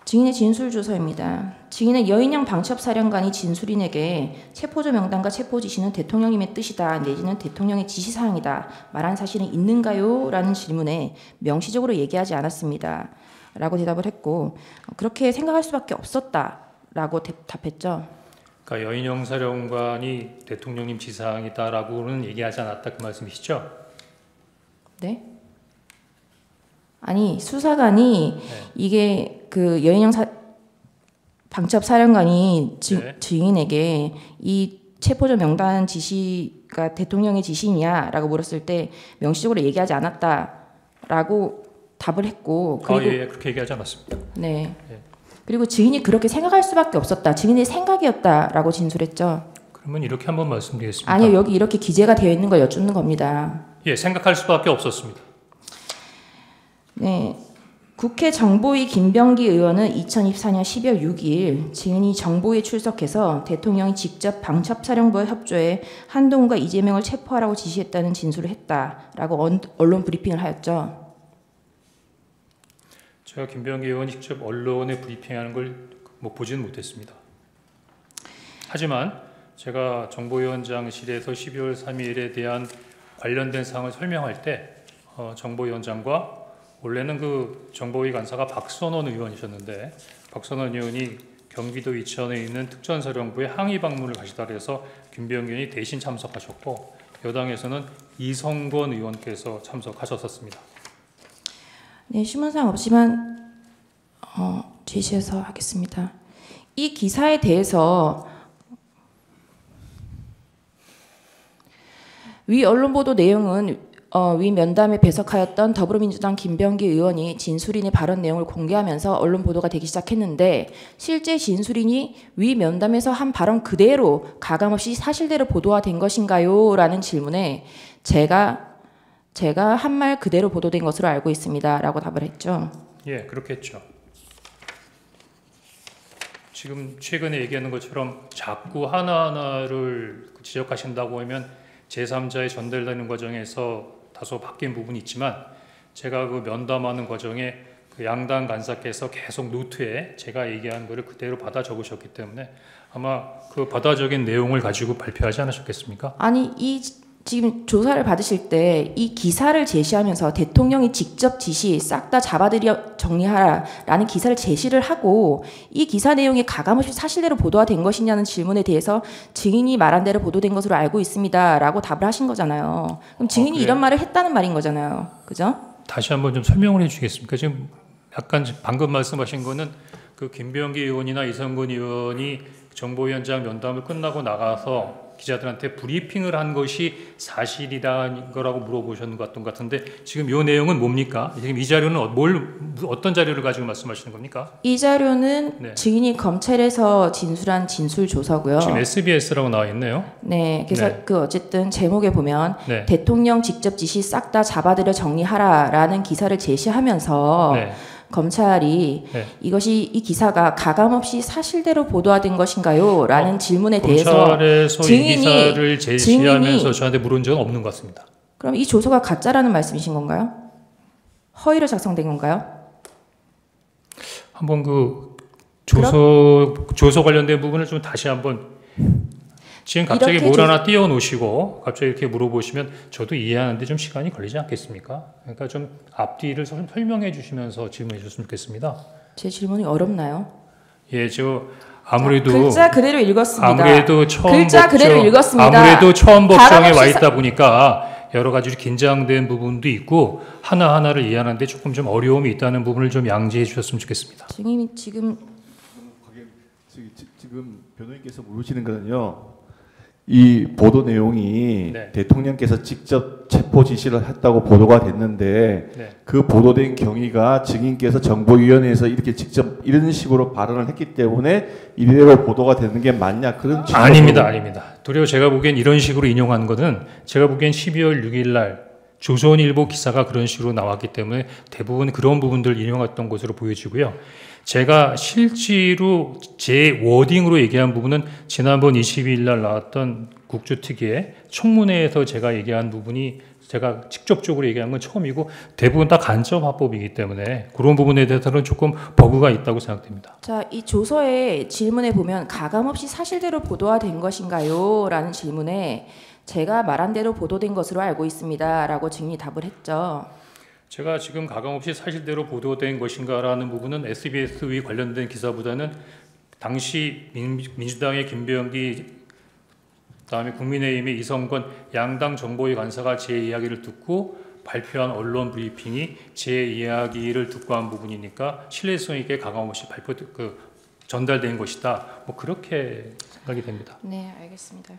증인의 진술 조서입니다. 증인은 여인영 방첩사령관이 진술인에게 체포조 명단과 체포 지시는 대통령님의 뜻이다 내지는 대통령의 지시사항이다 말한 사실은 있는가요? 라는 질문에 명시적으로 얘기하지 않았습니다. 라고 대답을 했고 그렇게 생각할 수밖에 없었다 라고 답했죠. 그러니까 여인영 사령관이 대통령님 지시사항이다라고는 얘기하지 않았다 그 말씀이시죠? 네? 아니 수사관이 이게 그 여인영 방첩 사령관이 증인에게 이 체포조 명단 지시가 대통령의 지시냐라고 물었을 때 명시적으로 얘기하지 않았다라고 답을 했고 그리고 예, 그렇게 얘기하지 않았습니다. 네. 그리고 증인이 그렇게 생각할 수밖에 없었다. 증인의 생각이었다라고 진술했죠. 그러면 이렇게 한번 말씀드리겠습니다. 아니요, 여기 이렇게 기재가 되어 있는 걸 여쭙는 겁니다. 예, 생각할 수밖에 없었습니다. 네. 국회 정보위 김병기 의원은 2024년 12월 6일 증인이 정보위에 출석해서 대통령이 직접 방첩사령부와 협조해 한동훈과 이재명을 체포하라고 지시했다는 진술을 했다라고 언론 브리핑을 하였죠. 제가 김병기 의원이 직접 언론에 브리핑하는 걸 보지는 못했습니다. 하지만 제가 정보위원장실에서 12월 3일에 대한 관련된 사항을 설명할 때 정보위원장과 원래는 그 정보위 간사가 박선원 의원이셨는데 박선원 의원이 경기도 이천에 있는 특전사령부에 항의 방문을 가시다 그래서 김병기 의원이 대신 참석하셨고 여당에서는 이성권 의원께서 참석하셨었습니다. 네, 신문상 없지만 제시해서 하겠습니다. 이 기사에 대해서 위 언론 보도 내용은 위 면담에 배석하였던 더불어민주당 김병기 의원이 진술인의 발언 내용을 공개하면서 언론 보도가 되기 시작했는데 실제 진술인이 위 면담에서 한 발언 그대로 가감없이 사실대로 보도가 된 것인가요? 라는 질문에 제가 한 말 그대로 보도된 것으로 알고 있습니다. 라고 답을 했죠. 예, 그렇겠죠. 지금 최근에 얘기하는 것처럼 자꾸 하나하나를 지적하신다고 하면 제3자에 전달되는 과정에서 다소 바뀐 부분이 있지만 제가 그 면담하는 과정에 그 양당 간사께서 계속 노트에 제가 얘기한 거를 그대로 받아 적으셨기 때문에 아마 그 받아 적인 내용을 가지고 발표하지 않으셨겠습니까? 아니 지금 조사를 받으실 때 이 기사를 제시하면서 대통령이 직접 지시 싹 다 잡아들여 정리하라라는 기사를 제시를 하고 이 기사 내용이 가감없이 사실대로 보도가 된 것이냐는 질문에 대해서 증인이 말한 대로 보도된 것으로 알고 있습니다라고 답을 하신 거잖아요. 그럼 증인이 이런 말을 했다는 말인 거잖아요. 그죠? 다시 한번 좀 설명을 해주시겠습니까? 지금 약간 방금 말씀하신 거는 그 김병기 의원이나 이성근 의원이 정보위원장 면담을 끝나고 나가서 기자들한테 브리핑을 한 것이 사실이라는 거라고 물어보셨는 것 같은데 지금 이 내용은 뭡니까? 지금 이 자료는 어떤 자료를 가지고 말씀하시는 겁니까? 이 자료는 증인이 검찰에서 진술한 진술 조서고요. 지금 SBS라고 나와 있네요. 네, 그래서 그 어쨌든 제목에 보면 대통령 직접 지시 싹 다 잡아들여 정리하라라는 기사를 제시하면서 검찰이 이 기사가 가감없이 사실대로 보도된 것인가요? 라는 질문에 대해서 검찰에서 이 기사를 제시하면서 저한테 물은 적은 없는 것 같습니다. 그럼 이 조서가 가짜라는 말씀이신 건가요? 허위로 작성된 건가요? 한번 그 조서 관련된 부분을 좀 다시 한번 지금 갑자기 뭘 하나 띄워놓으시고 갑자기 이렇게 물어보시면 저도 이해하는데 좀 시간이 걸리지 않겠습니까? 그러니까 좀 앞뒤를 설명해 주시면서 질문해 주셨으면 좋겠습니다. 제 질문이 어렵나요? 예, 아무래도 글자 그대로 읽었습니다. 아무래도 처음 법정에 와 있다 보니까 여러 가지 긴장된 부분도 있고 하나하나를 이해하는데 조금 좀 어려움이 있다는 부분을 좀 양지해 주셨으면 좋겠습니다. 증인이 지금 변호인께서 물으시는 거는요. 이 보도 내용이 대통령께서 직접 체포 지시를 했다고 보도가 됐는데 그 보도된 경위가 증인께서 정보위원회에서 이렇게 직접 이런 식으로 발언을 했기 때문에 이대로 보도가 되는 게 맞냐 그런 아닙니다. 도리어 제가 보기엔 이런 식으로 인용한 거는 제가 보기엔 12월 6일 날 조선일보 기사가 그런 식으로 나왔기 때문에 대부분 그런 부분들을 인용했던 것으로 보여지고요. 제가 실제로 제 워딩으로 얘기한 부분은 지난번 22일 날 나왔던 국주특위의 청문회에서 제가 얘기한 부분이 제가 직접적으로 얘기한 건 처음이고 대부분 다 간접 화법이기 때문에 그런 부분에 대해서는 조금 버그가 있다고 생각됩니다. 자, 이 조서의 질문에 보면 가감없이 사실대로 보도화된 것인가요? 라는 질문에 제가 말한 대로 보도된 것으로 알고 있습니다. 라고 증인이 답을 했죠. 제가 지금 가감없이 사실대로 보도된 것인가라는 부분은 SBS와 관련된 기사보다는 당시 민주당의 김병기 그다음에 국민의힘의 이성건 양당 정보위 간사가 제 이야기를 듣고 발표한 언론 브리핑이 제 이야기를 듣고 한 부분이니까 신뢰성 있게 가감없이 전달된 것이다. 뭐 그렇게 생각이 됩니다. 네, 알겠습니다.